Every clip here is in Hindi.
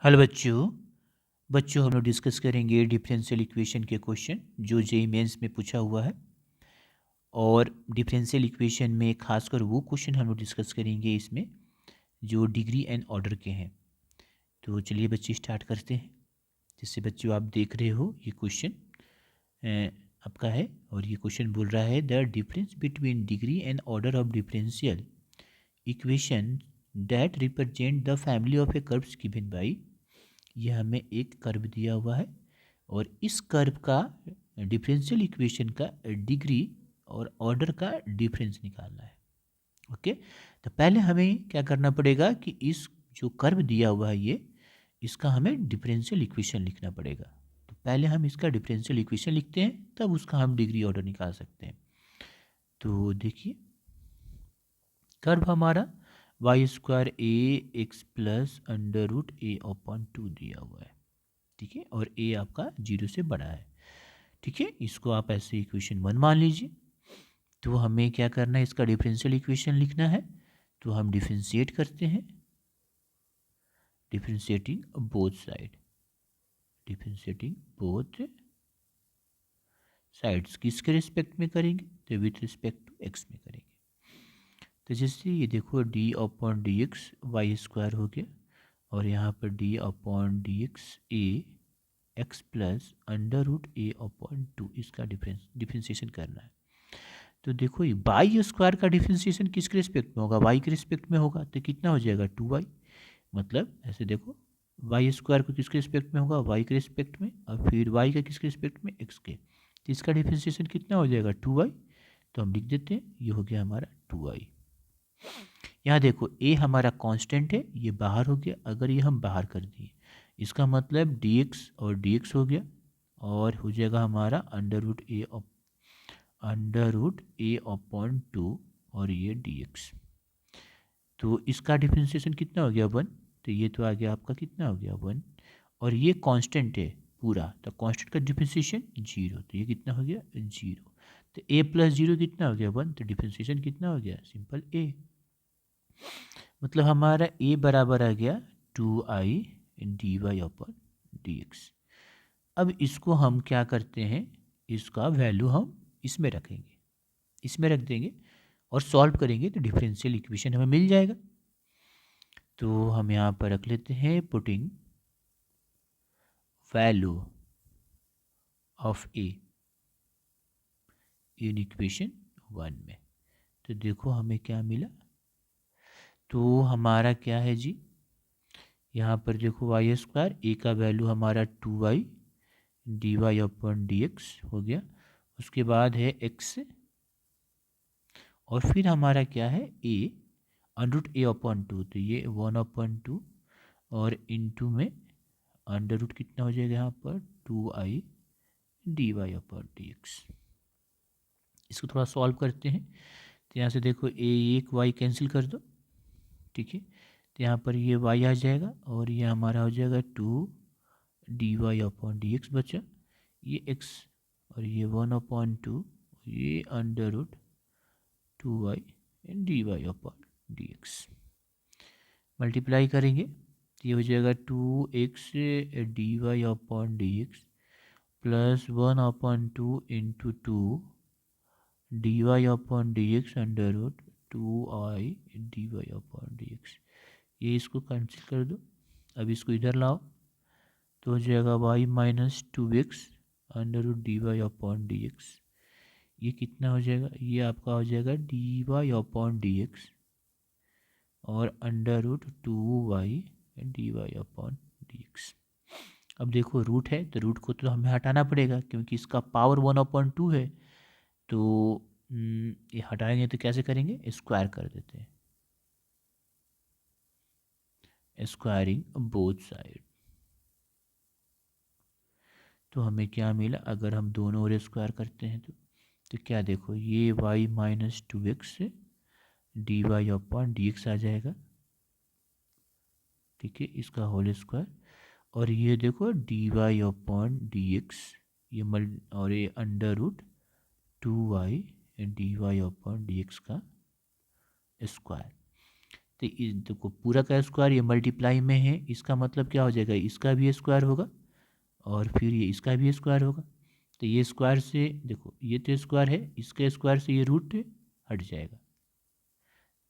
हेलो बच्चों। हम लोग डिस्कस करेंगे डिफरेंशियल इक्वेशन के क्वेश्चन जो जेईई मेंस में पूछा हुआ है। और डिफरेंशियल इक्वेशन में खासकर वो क्वेश्चन हम लोग डिस्कस करेंगे इसमें जो डिग्री एंड ऑर्डर के हैं। तो चलिए बच्चे स्टार्ट करते हैं। जिससे बच्चों आप देख रहे हो ये क्वेश्चन आपका है और ये क्वेश्चन बोल रहा है the difference between degree and order of differential equation that represent the family of A curves given by. यह हमें एक कर्व दिया हुआ है और इस कर्व का डिफरेंशियल इक्वेशन का डिग्री और ऑर्डर का डिफरेंस निकालना है। ओके, तो पहले हमें क्या करना पड़ेगा कि इस जो कर्व दिया हुआ है ये इसका हमें डिफरेंशियल इक्वेशन लिखना पड़ेगा। तो पहले हम इसका डिफरेंशियल इक्वेशन लिखते हैं तब उसका हम डिग्री ऑर्डर निकाल सकते हैं। तो देखिए कर्व हमारा Y square A x plus under root a upon 2 दिया हुआ है। ठीक है, और ए आपका 0 से बड़ा है। ठीक है, इसको आप ऐसे इक्वेशन 1 मान लीजिए। तो हमें क्या करना है, इसका डिफरेंशियल इक्वेशन लिखना है। तो हम डिफरेंशिएट करते हैं, differentiating both side, differentiating both sides किसके रिस्पेक्ट में करेंगे, तो विथ रिस्पेक्ट टू एक्स में करेंगे। तो जैसे ये देखो d upon d x y square हो गया और यहाँ पर d upon d x a x plus under root a upon 2 इसका डिफरेंशिएशन करना है। तो देखो ये वाई स्क्वायर का डिफरेंशिएशन किसके रिस्पेक्ट में होगा, वाई के रिस्पेक्ट में होगा। तो कितना हो जाएगा 2y। मतलब ऐसे देखो वाई स्क्वायर को किसके रिस्पेक्ट में होगा, वाई के रिस्पेक्ट में, और फिर वाई का किसके रिस्पेक्ट में, एक्स के। तो इसका डिफरेंशिएशन कितना हो जाएगा 2y। तो हम लिख देते हैं ये हो गया हमारा 2y। यहाँ देखो ए हमारा कांस्टेंट है, ये बाहर हो गया। अगर ये हम बाहर कर दिए इसका मतलब dx और dx हो गया और हो जाएगा हमारा अंडर रूट ए अपॉन 2 और ये dx। तो इसका डिफरेंशिएशन कितना हो गया 1। तो ये तो आ गया आपका कितना हो गया 1 और ये कांस्टेंट है पूरा। तो कांस्टेंट का डिफरेंशिएशन 0, तो ये कितना हो गया 0। तो a प्लस 0 कितना हो गया 1। तो डिफरेंशिएशन कितना हो गया, सिंपल a। मतलब हमारा a बराबर आ गया 2i d y upon d x. अब इसको हम क्या करते हैं, इसका वैल्यू हम इसमें रखेंगे, इसमें रख देंगे और सॉल्व करेंगे तो डिफरेंशियल इक्वेशन हमें मिल जाएगा। तो हम यहाँ पर रख लेते हैं putting value of A in equation 1 में। तो देखो हमें क्या मिला। तो हमारा क्या है जी, यहाँ पर देखो वाई स्क्वायर ए का वैल्यू हमारा 2y d y upon d x हो गया। उसके बाद है एक्स और फिर हमारा क्या है A under root a upon 2। तो ये 1 अपॉन 2 और इनटू में अंडर रूट कितना हो जाएगा यहाँ पर 2i d y upon d x. इसको थोड़ा सॉल्व करते हैं। तो यहाँ से देखो ए एक वाई कैंसिल कर दो। ठीक है, तो यहाँ पर ये वाई आ जाएगा और ये हमारा हो जाएगा 2 d y upon d x बचा, ये एक्स और ये 1 अपॉन 2 ये under root 2y d y upon d x. Multiply करेंगे तो ये हो जाएगा 2x d y upon d x plus 1 upon 2 into 2 d y upon d x under root 2i d y upon d x. ये इसको कैंसिल कर दो। अब इसको इधर लाओ तो हो जाएगा y minus 2x under root d y upon d x. ये कितना हो जाएगा, ये आपका हो जाएगा d y upon d x और under root 2y d y upon d x. अब देखो रूट है तो रूट को तो हमें हटाना पड़ेगा क्योंकि इसका पावर 1/2 है। तो ये हटाएंगे तो कैसे करेंगे, स्क्वायर कर देते हैं, स्क्वायरिंग बोथ साइड। तो हमें क्या मिला, अगर हम दोनों ओर स्क्वायर करते हैं तो क्या देखो ये y minus 2x d y upon d x आ जाएगा। ठीक है, इसका होल स्क्वायर और ये देखो d y upon d x ये और ये under root 2y d y upon d x का स्क्वायर। तो देखो पूरा का स्क्वायर ये मल्टीप्लाई में है, इसका मतलब क्या हो जाएगा, इसका भी स्क्वायर होगा और फिर ये इसका भी स्क्वायर होगा। तो ये स्क्वायर से देखो ये तो स्क्वायर है, इसके स्क्वायर से ये रूट हट जाएगा,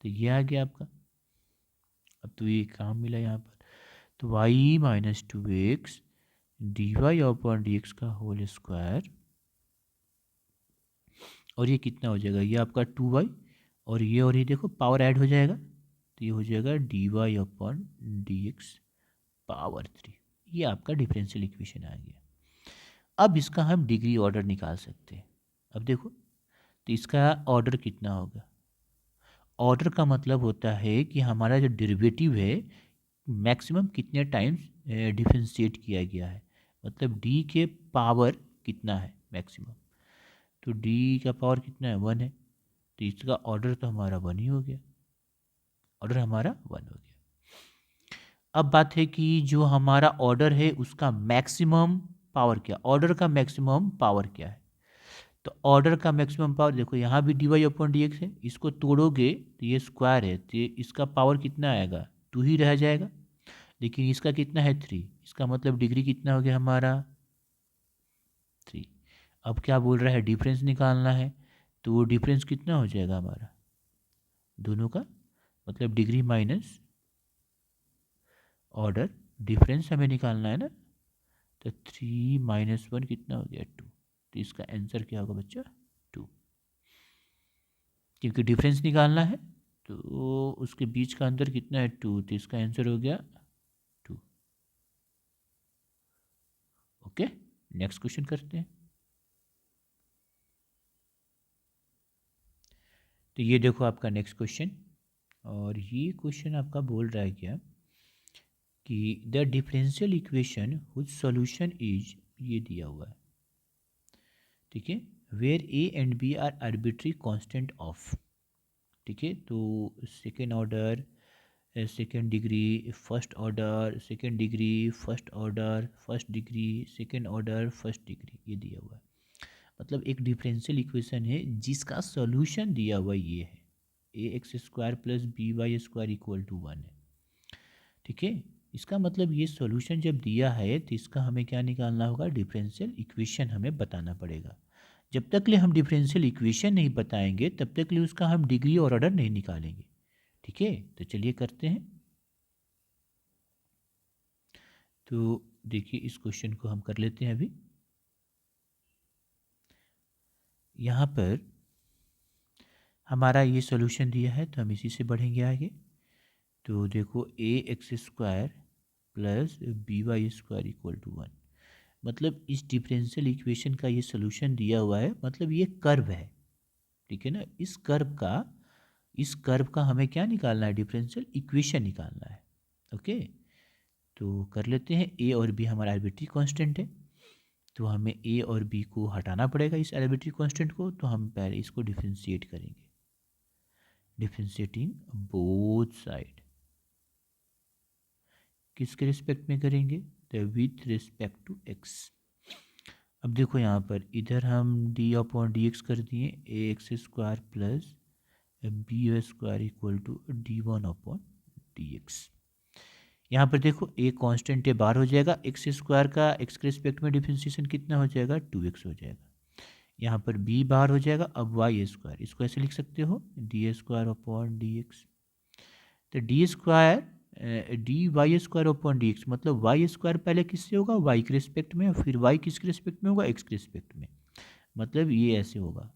तो ये आ गया आपका। अब तो ये काम मिला यहाँ पर, तो y minus 2x d y upon d x का होल स्क्वायर, और ये कितना हो जाएगा, ये आपका 2y और ये देखो पावर ऐड हो जाएगा, तो ये हो जाएगा d y upon d x power 3। ये आपका डिफरेंशियल इक्वेशन आ गया। अब इसका हम डिग्री ऑर्डर निकाल सकते हैं। अब देखो तो इसका ऑर्डर कितना होगा, ऑर्डर का मतलब होता है कि हमारा जो डेरिवेटिव है मैक्सिमम कितने टाइम्स डिफरेंशिएट किया गया है, मतलब डी के पावर कितना है मैक्सिमम, तो डी का पावर कितना है 1 है, तो इसका ऑर्डर तो हमारा 1 ही हो गया, ऑर्डर हमारा 1 हो गया। अब बात है कि जो हमारा ऑर्डर है उसका मैक्सिमम पावर क्या, ऑर्डर का मैक्सिमम पावर क्या है, तो ऑर्डर का मैक्सिमम पावर देखो यहाँ भी d y upon d x है, इसको तोड़ोगे तो ये स्क्वायर है, तो इसका पावर कितना आएगा 2 ही रह जाएगा, लेकिन इसका कितना है 3, इसका मतलब डिग्री कितना हो गया हमारा 3। अब क्या बोल रहा है डिफरेंस निकालना है, तो वो डिफरेंस कितना हो जाएगा हमारा दोनों का, मतलब डिग्री माइनस ऑर्डर, डिफरेंस हमें निकालना है ना, तो 3 माइनस 1 कितना हो गया 2, तो इसका आंसर क्या होगा बच्चा 2, क्योंकि डिफरेंस निकालना है तो उसके बीच का अंतर कितना है 2, तो इसका आंसर हो गया 2। ओके, नेक्स्ट क्वेश्चन करते हैं। तो ये देखो आपका नेक्स्ट क्वेश्चन, और ये क्वेश्चन आपका बोल रहा है क्या कि the differential equation which solution is, ये दिया हुआ है, ठीक है, where a and b are arbitrary constant of, ठीक है, तो second order, second degree, first order, second degree, first order, first degree, second order, first degree, ये दिया हुआ है। मतलब एक डिफरेंशियल इक्वेशन है जिसका सॉल्यूशन दिया हुआ ये है, a x square plus b y square equal to 1 है, ठीक है। इसका मतलब ये सॉल्यूशन जब दिया है तो इसका हमें क्या निकालना होगा, डिफरेंशियल इक्वेशन हमें बताना पड़ेगा। जब तक ले हम डिफरेंशियल इक्वेशन नहीं बताएंगे तब तक ले उसका हम डिग्री और ऑर्डर नहीं निकालेंगे, ठीक है। तो चलिए करते हैं। तो देखिए इस क्वेश्चन को हम कर लेते हैं अभी। यहाँ पर हमारा ये सॉल्यूशन दिया है तो हम इसी से बढ़ेंगे आगे। तो देखो a x square plus b y square equal to 1, मतलब इस डिफरेंशियल इक्वेशन का ये सॉल्यूशन दिया हुआ है, मतलब ये कर्व है, ठीक है ना। इस कर्व का हमें क्या निकालना है, डिफरेंशियल इक्वेशन निकालना है। ओके, तो कर लेते हैं। ए और बी हमारा आर्बिट्री कांस्टेंट है, तो हमें ए और बी को हटाना पड़ेगा इस आर्बिट्री कांस्टेंट को, तो हम पहले इसको डिफरेंशिएट करेंगे, डिफरेंशिएटिंग बोथ साइड, किसके रिस्पेक्ट में करेंगे, तो विथ रिस्पेक्ट टू एक्स। अब देखो यहाँ पर इधर हम डी अपॉन डी एक्स कर दिए, a x square plus b square equal to d one upon d x. यहाँ पर देखो ए कांस्टेंट है, बाहर हो जाएगा, एक्स स्क्वायर का एक्स के रिस्पेक्ट में डिफरेंशिएशन कितना हो जाएगा 2x हो जाएगा। यहाँ पर b बाहर हो जाएगा, अब वाई स्क्वायर, इसको ऐसे लिख सकते हो d square upon d x. तो d square d y square upon d x, मतलब वाई स्क्वायर पहले किससे होगा, वाई के रिस्पेक्ट में, फिर वाई किसके रिस्पेक्ट में होगा, एक्स के रिस्पेक्ट में, मतलब ये ऐसे होगा।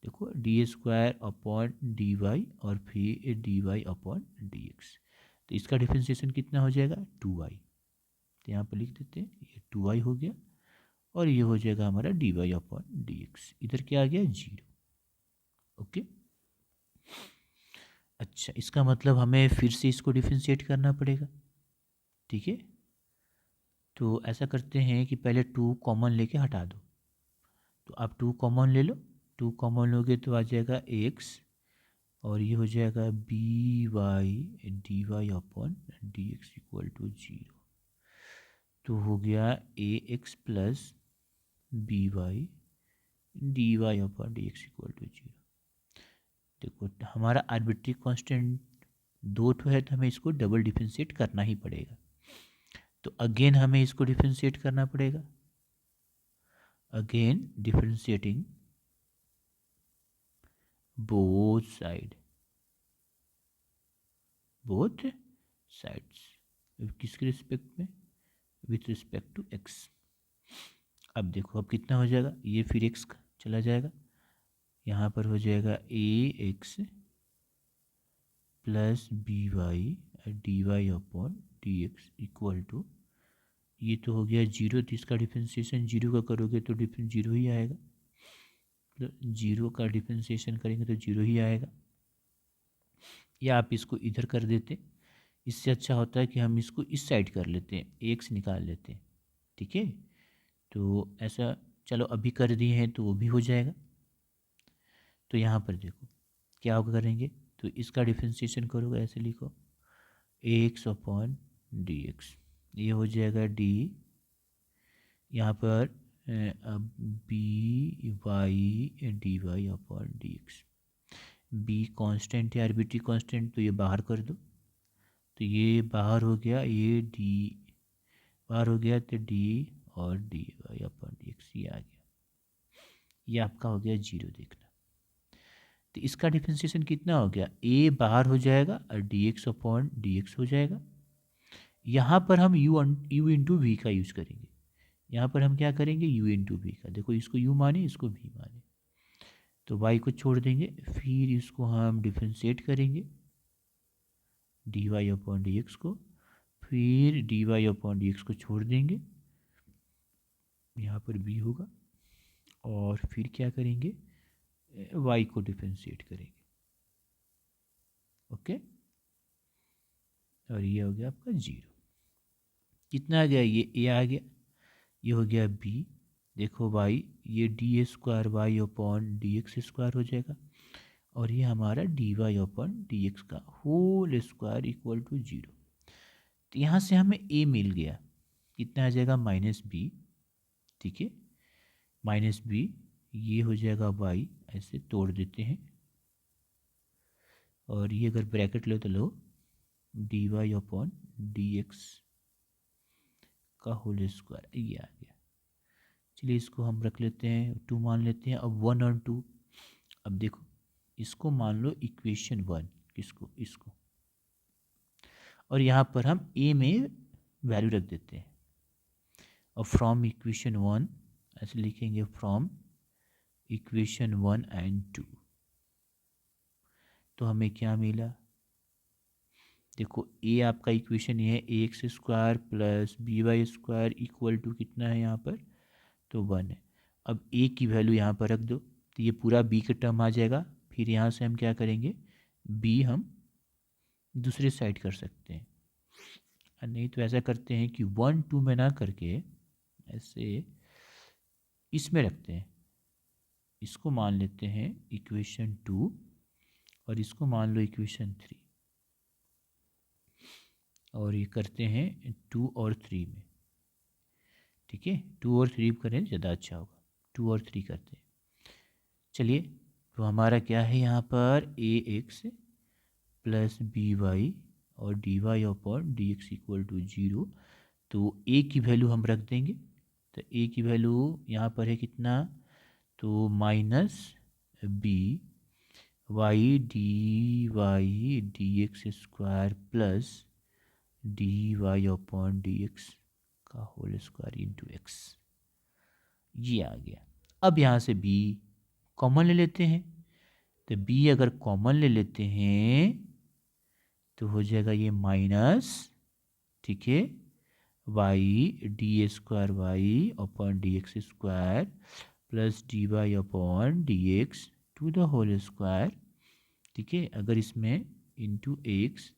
देखो d square upon d y और फिर d y upon d x, तो इसका डिफरेंशिएशन कितना हो जाएगा 2y, तो यहाँ पर लिख देते हैं ये 2y हो गया, और ये हो जाएगा हमारा d y upon d x, इधर क्या आ गया 0। ओके, अच्छा इसका मतलब हमें फिर से इसको डिफरेंशिएट करना पड़ेगा, ठीक है। तो ऐसा करते हैं कि पहले 2 कॉमन लेके हटा दो, तो आप 2 कॉमन ले लो, 2 कॉमन लोगे तो आ जाएगा x, और ये हो जाएगा b y d y upon d x equal to 0, तो हो गया a x plus b y d y upon d x equal to 0। देखो हमारा आर्बिट्री कांस्टेंट दो तो है तो हमें इसको डबल डिफरेंशिएट करना ही पड़ेगा। तो अगेन हमें इसको डिफरेंशिएट करना पड़ेगा, again differentiating both side, both sides, किसके रिस्पेक्ट में, विथ रिस्पेक्ट टू एक्स। अब देखो अब कितना हो जाएगा, ये फिर एक्स चला जाएगा, यहाँ पर हो जाएगा a x plus b y d y upon d x equal to, ये तो हो गया जीरो, तो इसका डिफरेंशिएशन जीरो का करोगे तो डिफरेंस जीरो ही आएगा, तो जीरो का डिफरेंशिएशन करेंगे तो जीरो ही आएगा। या आप इसको इधर कर देते, इससे अच्छा होता है कि हम इसको इस साइड कर लेते हैं, एक्स निकाल लेते हैं, ठीक है। तो ऐसा चलो अभी कर दिए हैं तो वो भी हो जाएगा। तो यहाँ पर देखो क्या करेंगे, तो इसका डिफरेंशिएशन करोगे, ऐसे लिखो a x upon d x, ये हो जाएगा डी, यहाँ पर अब b y d y upon d x, b constant है आर्बिट्री कॉन्स्टेंट, तो ये बाहर कर दो, तो ये बाहर हो गया, ये डी बाहर हो गया, तो डी और d y upon d x ये आ गया, ये आपका हो गया जीरो। देखना तो इसका डिफरेंशिएशन कितना हो गया, ए बाहर हो जाएगा और D x upon d x हो जाएगा। यहाँ पर हम यू इंटू वी का यूज करेंगे, यहाँ पर हम क्या करेंगे, यू इंटू वी का, देखो इसको यू माने इसको वी माने, तो वाई को छोड़ देंगे, फिर इसको हम डिफरेंशिएट करेंगे d y upon d x को, फिर d y upon d x को छोड़ देंगे, यहाँ पर बी होगा, और फिर क्या करेंगे, वाई को डिफरेंशिएट करेंगे, ओके। और ये हो गया आपका जीरो, कितना आ गया, ये ए आ गया, ये हो गया बी, देखो वाई, ये d square y upon d x square हो जाएगा, और ये हमारा d y upon d x का whole square equal to zero. तो यहाँ से हमें ए मिल गया, कितना आ जाएगा माइनस बी, ठीक है, माइनस बी, ये हो जाएगा वाई, ऐसे तोड़ देते हैं, और ये अगर ब्रैकेट लो तो लो d y upon d x का होल स्क्वायर, ये आ गया। चलिए इसको हम रख लेते हैं, टू मान लेते हैं, अब वन और टू, अब देखो इसको मान लो इक्वेशन वन, किसको, इसको, और यहाँ पर हम ए में वैल्यू रख देते हैं, और फ्रॉम इक्वेशन वन ऐसे लिखेंगे, from equation one and two, तो हमें क्या मिला, देखो ए आपका इक्वेशन ये है, a x square plus b y square equal to कितना है यहाँ पर, तो वन है। अब ए की वैल्यू यहाँ पर रख दो, तो ये पूरा बी का टर्म आ जाएगा, फिर यहाँ से हम क्या करेंगे, बी हम दूसरे साइड कर सकते हैं, और नहीं तो ऐसा करते हैं कि वन टू में ना करके ऐसे इसमें रखते हैं, इसको मान लेते हैं इक्वेशन टू, और इसको मान लो इक्वेशन थ्री, और ये करते हैं टू और थ्री में, ठीक है, टू और थ्री करें ज़्यादा अच्छा होगा, टू और थ्री करते हैं। चलिए तो हमारा क्या है यहाँ पर, a x plus b y और d y upon d x equal to zero, तो ए की वैल्यू हम रख देंगे, तो ए की वैल्यू यहाँ पर है कितना, तो minus b y d x square plus d y upon d x का होल स्क्वायर इंटू एक्स, ये आ गया। अब यहाँ से b कॉमन ले लेते हैं, तो b अगर कॉमन ले लेते हैं तो हो जाएगा ये माइनस, ठीक है, y d square y upon d x square plus d y upon d x to the whole square, ठीक है, अगर इसमें इंटू एक्स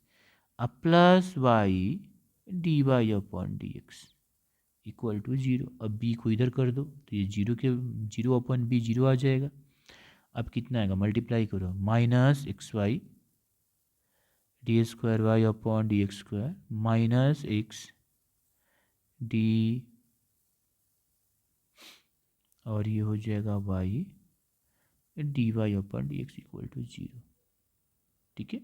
अब plus y d y upon d x equal to zero. अब बी को इधर कर दो, तो ये जीरो के जीरो अपॉन बी जीरो आ जाएगा। अब कितना आएगा, मल्टीप्लाई करो, minus x y d square y upon d x square minus x d, और ये हो जाएगा y d y upon d x equal to zero, ठीक है।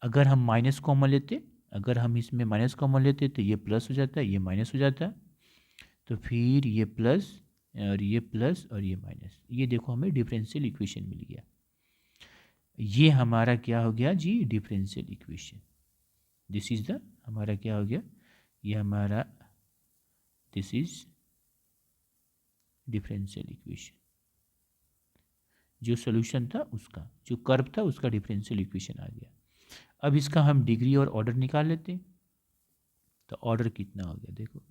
अगर हम माइनस कॉमन लेते, अगर हम इसमें माइनस कॉमन लेते तो ये प्लस हो जाता है, ये माइनस हो जाता है, तो फिर ये प्लस और ये प्लस और ये माइनस, ये देखो हमें डिफरेंशियल इक्वेशन मिल गया। ये हमारा क्या हो गया जी, differential equation. This is the हमारा क्या हो गया, ये हमारा दिस इज डिफरेंशियल इक्वेशन। जो सोल्यूशन था उसका, जो कर्व था उसका डिफरेंशियल इक्वेशन आ गया। अब इसका हम डिग्री और ऑर्डर निकाल लेते हैं। तो ऑर्डर कितना हो गया, देखो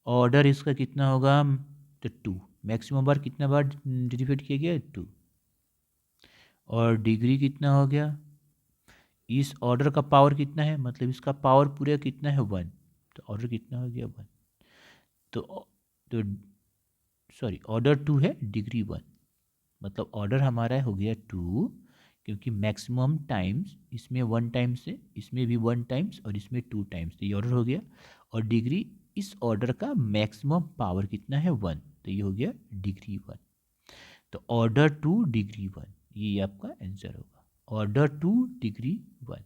ऑर्डर इसका कितना होगा, तो 2, मैक्सिमम बार कितना बार डिवाइड किया गया, 2। और डिग्री कितना हो गया, इस ऑर्डर का पावर कितना है, मतलब इसका पावर पूरा कितना है, 1। तो ऑर्डर कितना हो गया, 1। तो सॉरी, ऑर्डर 2 है, डिग्री 1, मतलब ऑर्डर हमारा हो गया 2, क्योंकि मैक्सिमम टाइम्स इसमें 1 टाइम्स है, इसमें भी 1 टाइम्स और इसमें 2 टाइम्स, तो ये ऑर्डर हो गया। और डिग्री, इस ऑर्डर का मैक्सिमम पावर कितना है, 1, तो ये हो गया डिग्री 1। तो ऑर्डर 2 डिग्री 1, ये आपका आंसर होगा, ऑर्डर 2 डिग्री 1।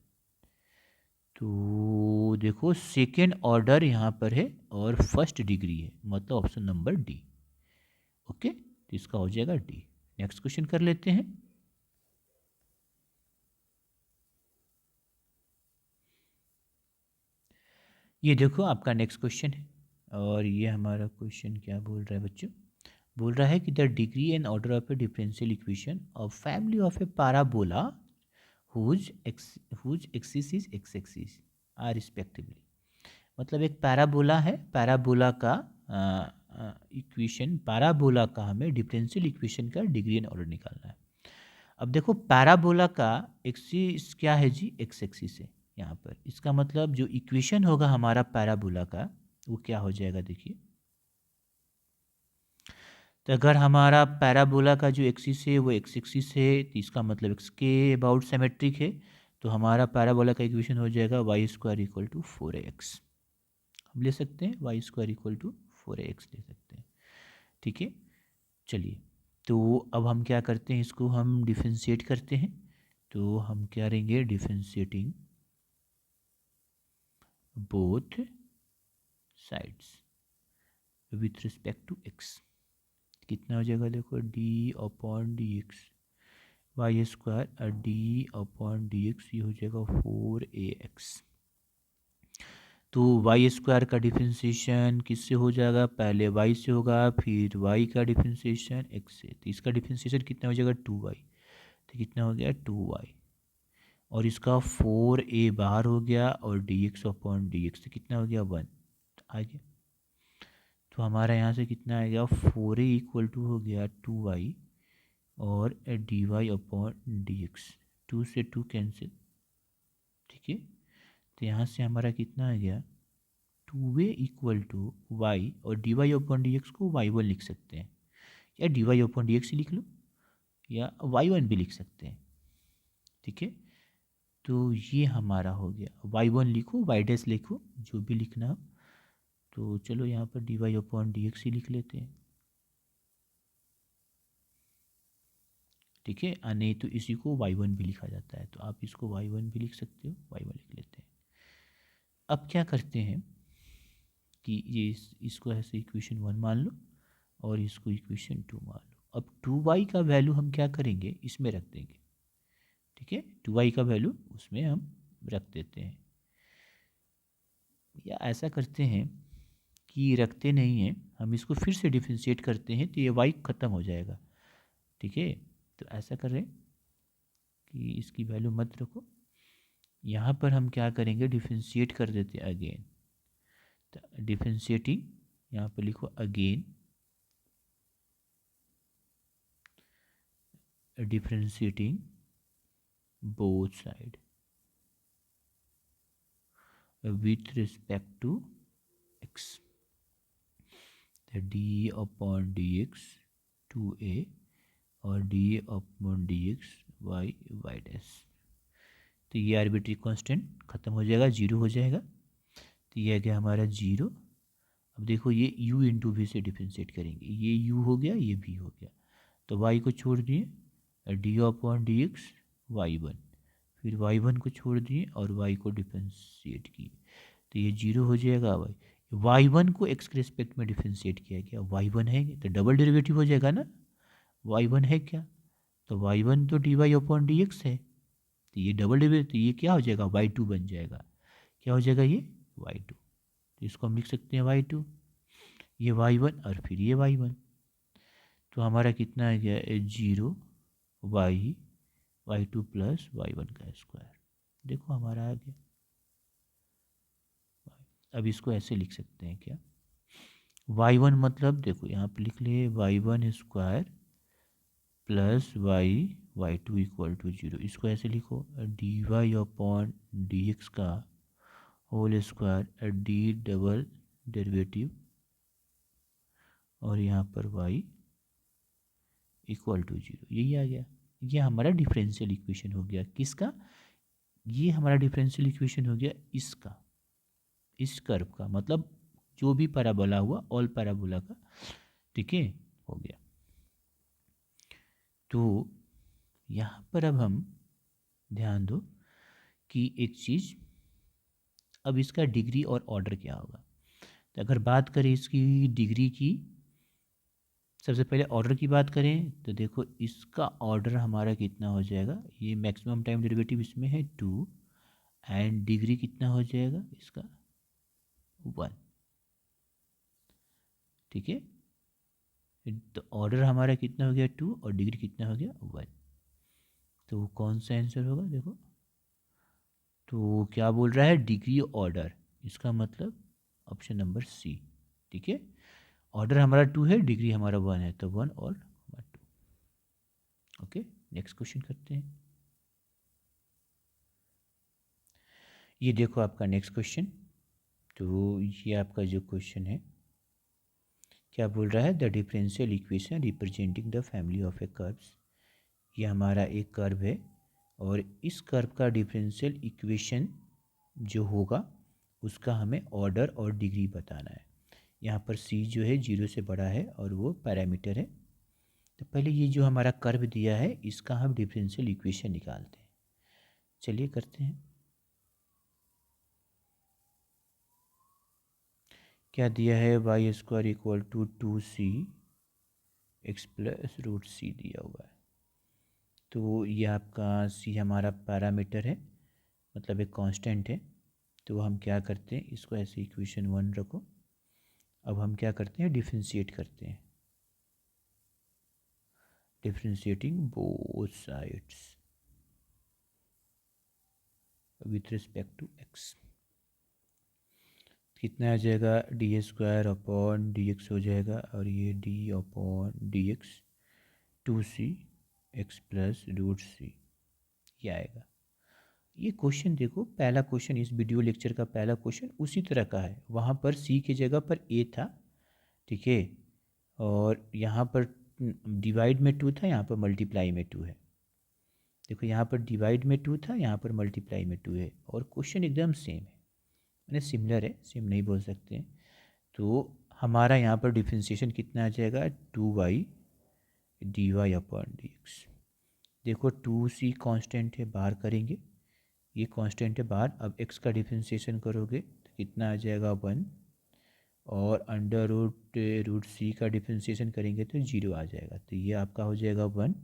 तो देखो सेकेंड ऑर्डर यहाँ पर है और फर्स्ट डिग्री है, मतलब ऑप्शन नंबर डी। ओके, तो इसका हो जाएगा डी। नेक्स्ट क्वेश्चन कर लेते हैं। ये देखो आपका नेक्स्ट क्वेश्चन है, और ये हमारा क्वेश्चन क्या बोल रहा है बच्चों, बोल रहा है कि the degree and order of a differential equation of family of a parabola whose axis is x axis are respectively. मतलब एक पैराबोला है, पैराबोला का इक्वेशन, पैराबोला का हमें डिफरेंशियल इक्वेशन का डिग्री एंड ऑर्डर निकालना है। अब देखो पैराबोला का एक्सिस क्या है जी, एक्स एक्सिस है यहाँ पर, इसका मतलब जो इक्वेशन होगा हमारा पैराबोला का वो क्या हो जाएगा, देखिए। तो अगर हमारा पैराबोला का जो एक्सिस है वो एक्स एक्सिस है, तो इसका मतलब एक्स के अबाउट सिमेट्रिक है, तो हमारा पैराबोला का इक्वेशन हो जाएगा Y square equal to 4x। हम ले सकते हैं Y square equal to 4x ले सकते हैं, ठीक है। चलिए, तो अब हम क्या करते हैं, इसको हम डिफरेंशिएट करते हैं। तो हम क्या करेंगे, differentiating both sides with respect to x। कितना हो जाएगा, देखो d upon d x y square d upon d x, ये हो जाएगा 4ax। तो वाई स्क्वायर का डिफरेंशिएशन किससे हो जाएगा, पहले वाई से होगा, फिर वाई का डिफरेंशिएशन एक्स से, तो इसका डिफरेंशिएशन कितना हो जाएगा 2y, तो कितना हो गया 2y। और इसका 4a बाहर हो गया और D x upon d x, तो कितना हो गया 1 आ गया। तो हमारा यहाँ से कितना आ गया, 4a इक्वल टू हो गया 2y और d y upon d x, 2 से 2 कैंसिल, ठीक है। तो यहाँ से हमारा कितना आ गया, 2a इक्वल टू वाई, और d y upon d x को y1 लिख सकते हैं, या d y upon d x ही लिख लो, या y1 भी लिख सकते हैं, ठीक है। तो ये हमारा हो गया, y1 लिखो, y डैश लिखो, जो भी लिखना हो। तो चलो यहाँ पर d y upon d x ही लिख लेते हैं, ठीक है। नहीं तो इसी को y1 भी लिखा जाता है, तो आप इसको y1 भी लिख सकते हो, y1 लिख लेते हैं। अब क्या करते हैं कि ये इसको ऐसे इक्वेशन 1 मान लो और इसको इक्वेशन 2 मान लो। अब 2y का वैल्यू हम क्या करेंगे, इसमें रख देंगे, ठीक है। 2y का वैल्यू उसमें हम रख देते हैं, या ऐसा करते हैं कि रखते नहीं हैं, हम इसको फिर से डिफरेंशिएट करते हैं, तो ये y ख़त्म हो जाएगा, ठीक है। तो ऐसा करें कि इसकी वैल्यू मत रखो, यहाँ पर हम क्या करेंगे, डिफरेंशिएट कर देते हैं अगेन। तो डिफरेंशिएटिंग यहाँ पर लिखो again, differentiating both side with respect to x, तो d upon d x 2a और d upon d x y y dash, तो ये आर्बिट्री कांस्टेंट ख़त्म हो जाएगा, जीरो हो जाएगा, तो ये आ गया हमारा जीरो। अब देखो ये u इंटू वी से डिफ्रेंशिएट करेंगे, ये u हो गया, ये v हो गया, तो y को छोड़ दिए, d upon d x y 1, फिर y1 को छोड़ दिए और y को डिफरेंशिएट किए, तो ये 0 हो जाएगा। y1 को x के रिस्पेक्ट में डिफरेंशिएट किया गया, y1 है तो डबल डेरिवेटिव हो जाएगा ना, y1 है क्या, तो y1 तो dy/dx है, तो ये डबल डेरिवेटिव, तो ये क्या हो जाएगा, y2 बन जाएगा। क्या हो जाएगा ये y2, तो इसको हम लिख सकते हैं y2, ये y1 और फिर ये y1, तो हमारा कितना आ गया 0 y2 प्लस y1 का स्क्वायर। देखो हमारा आ गया। अब इसको ऐसे लिख सकते हैं क्या, y1 मतलब देखो यहाँ पे लिख लिए y1 square plus y2 equal to 0। इसको ऐसे लिखो dy/dx का whole square d double derivative और यहाँ पर y इक्वल टू 0, यही आ गया। ये हमारा डिफरेंशियल इक्वेशन हो गया, किसका, ये हमारा डिफरेंशियल इक्वेशन हो गया इसका, इस कर्व का, मतलब जो भी पैराबोला हुआ ऑल पैराबोला का, ठीक है, हो गया। तो यहाँ पर अब हम ध्यान दो कि एक चीज़, अब इसका डिग्री और ऑर्डर क्या होगा। तो अगर बात करें इसकी डिग्री की, सबसे पहले ऑर्डर की बात करें तो देखो इसका ऑर्डर हमारा कितना हो जाएगा, ये मैक्सिमम टाइम डेरिवेटिव इसमें है 2 एंड डिग्री कितना हो जाएगा इसका 1, ठीक है। तो ऑर्डर हमारा कितना हो गया 2 और डिग्री कितना हो गया 1, तो कौन सा आंसर होगा देखो, तो क्या बोल रहा है डिग्री ऑर्डर, इसका मतलब ऑप्शन नंबर सी, ठीक है। ऑर्डर हमारा 2 है, डिग्री हमारा 1 है, तो 1 और 2। ओके, नेक्स्ट क्वेश्चन करते हैं। ये देखो आपका नेक्स्ट क्वेश्चन, तो ये आपका जो क्वेश्चन है क्या बोल रहा है, the differential equation representing the family of A curves. ये हमारा एक कर्व है और इस कर्व का डिफरेंशियल इक्वेशन जो होगा उसका हमें ऑर्डर और डिग्री बताना है। यहाँ पर c जो है 0 से बड़ा है और वो पैरामीटर है। तो पहले ये जो हमारा कर्व दिया है इसका हम डिफरेंशियल इक्वेशन निकालते हैं, चलिए करते हैं। क्या दिया है, y square equal to 2c x plus root c दिया हुआ है। तो ये आपका c हमारा पैरामीटर है, मतलब एक कांस्टेंट है। तो हम क्या करते हैं, इसको ऐसे इक्वेशन 1 रखो। अब हम क्या करते हैं, डिफरेंशिएट करते हैं, differentiating both sides with respect to x। कितना आ जाएगा, d square upon d x हो जाएगा और ये d upon d x 2c x plus root c, ये आएगा। ये क्वेश्चन देखो, पहला क्वेश्चन इस वीडियो लेक्चर का पहला क्वेश्चन उसी तरह का है, वहाँ पर c की जगह पर a था, ठीक है, और यहाँ पर डिवाइड में 2 था, यहाँ पर मल्टीप्लाई में 2 है। देखो यहाँ पर डिवाइड में 2 था, यहाँ पर मल्टीप्लाई में 2 है, और क्वेश्चन एकदम सेम है, मैंने सिमिलर है, सेम नहीं बोल सकते हैं। तो हमारा यहाँ पर डिफरेंशिएशन कितना आ जाएगा, 2y dy अपॉन dx। देखो 2c कांस्टेंट है, बाहर करेंगे, ये कांस्टेंट है बाहर। अब x का डिफरेंशिएशन करोगे तो कितना आ जाएगा 1, और अंडर रूट सी का डिफरेंशिएशन करेंगे तो 0 आ जाएगा। तो ये आपका हो जाएगा 1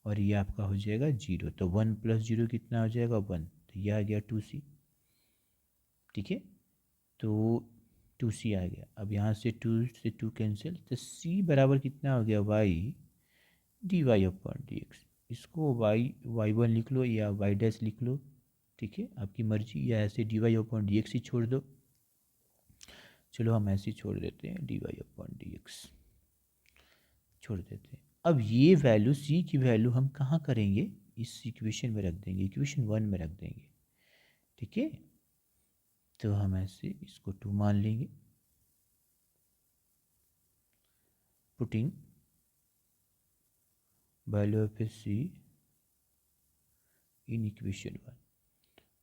और ये आपका हो जाएगा 0। तो 1 प्लस 0 कितना हो जाएगा 1, तो ये आ गया 2c, ठीक है। तो 2c आ गया। अब यहाँ से 2 से 2 कैंसिल, तो c बराबर कितना हो गया, y dy अपॉन dx। इसको y1 लिख लो या y डैश लिख लो, ठीक है, आपकी मर्जी, या ऐसे dy अपॉन dx ही छोड़ दो। चलो हम ऐसे ही छोड़ देते हैं, dy अपॉन dx छोड़ देते हैं। अब ये वैल्यू c की वैल्यू हम कहाँ करेंगे, इस इक्वेशन में रख देंगे, इक्वेशन 1 में रख देंगे, ठीक है। तो हम ऐसे इसको 2 मान लेंगे, putting value of c in equation 1।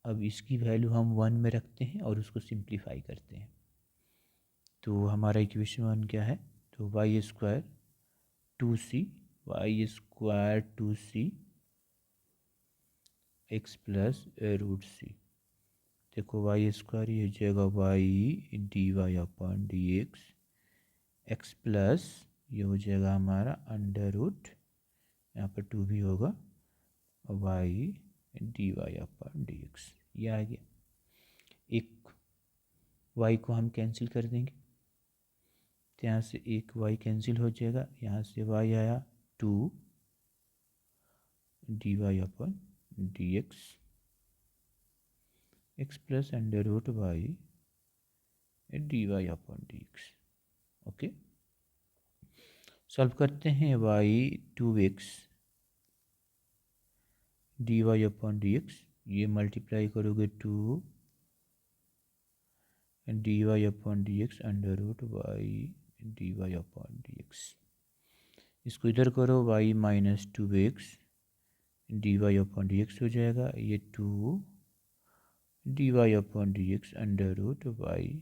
अब इसकी वैल्यू हम 1 में रखते हैं और उसको सिंप्लीफाई करते हैं। तो हमारा इक्वेशन 1 क्या है, तो y square 2c, y square 2c x plus root c. देखो वाई स्क्वायर ये हो जाएगा y d y upon d x plus ये हो जाएगा हमारा अंडर रूट, यहाँ पर 2 भी होगा, y d y upon d x. ये आ गया। एक वाई को हम कैंसिल कर देंगे, तो यहाँ से एक वाई कैंसिल हो जाएगा, यहाँ से वाई आया 2 d y upon d x plus under root y d y upon d x. Okay, solve करते हैं। Y 2x d y upon d x, ये मल्टीप्लाई करोगे 2 d y upon d x under root y d y upon d x. इसको इधर करो, y minus 2x d y upon d x हो जाएगा, ये 2 d y upon d x under root y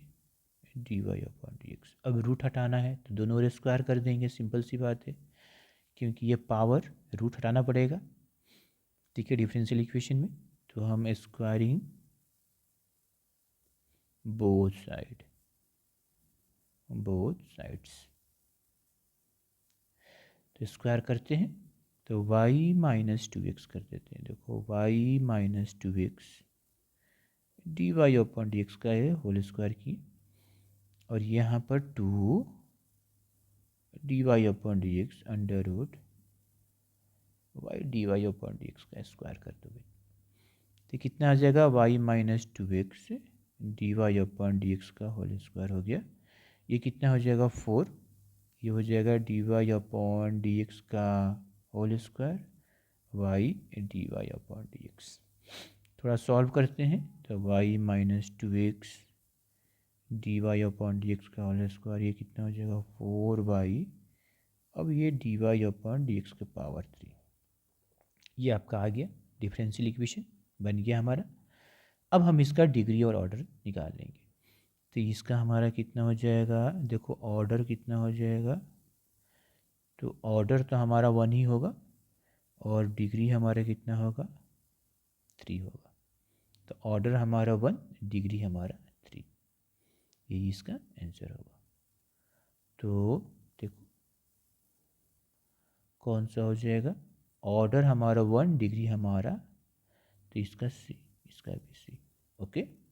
d y upon d x. अब रूट हटाना है तो दोनों ओर स्क्वायर कर देंगे, सिंपल सी बात है, क्योंकि ये पावर रूट हटाना पड़ेगा, ठीक है, डिफरेंशियल इक्वेशन में। तो हम स्क्वायरिंग बोथ साइड्स, तो स्क्वायर करते हैं, तो y माइनस 2x कर देते हैं। देखो y minus 2x d y upon d x का है होल स्क्वायर की, और यहाँ पर 2 d y upon d x under root y d y upon d x का स्क्वायर कर दोगे, तो कितना आ जाएगा, y minus 2x d y upon d x का होल स्क्वायर हो गया। ये कितना हो जाएगा 4, ये हो जाएगा d y upon d x का whole square y d y upon d x. थोड़ा सॉल्व करते हैं, तो y minus 2x d y upon d x का होल स्क्वायर, ये कितना हो जाएगा 4y, अब ये d y upon d x के पावर 3। ये आपका आ गया, डिफरेंशियल इक्वेशन बन गया हमारा। अब हम इसका डिग्री और ऑर्डर निकाल लेंगे, तो इसका हमारा कितना हो जाएगा, देखो ऑर्डर कितना हो जाएगा, तो ऑर्डर तो हमारा 1 ही होगा और डिग्री हमारा कितना होगा 3 होगा, तो ऑर्डर हमारा 1, डिग्री हमारा 3, यही इसका आंसर होगा। तो देखो कौन सा हो जाएगा, ऑर्डर हमारा 1, डिग्री हमारा, तो इसका सी, इसका भी सी। ओके।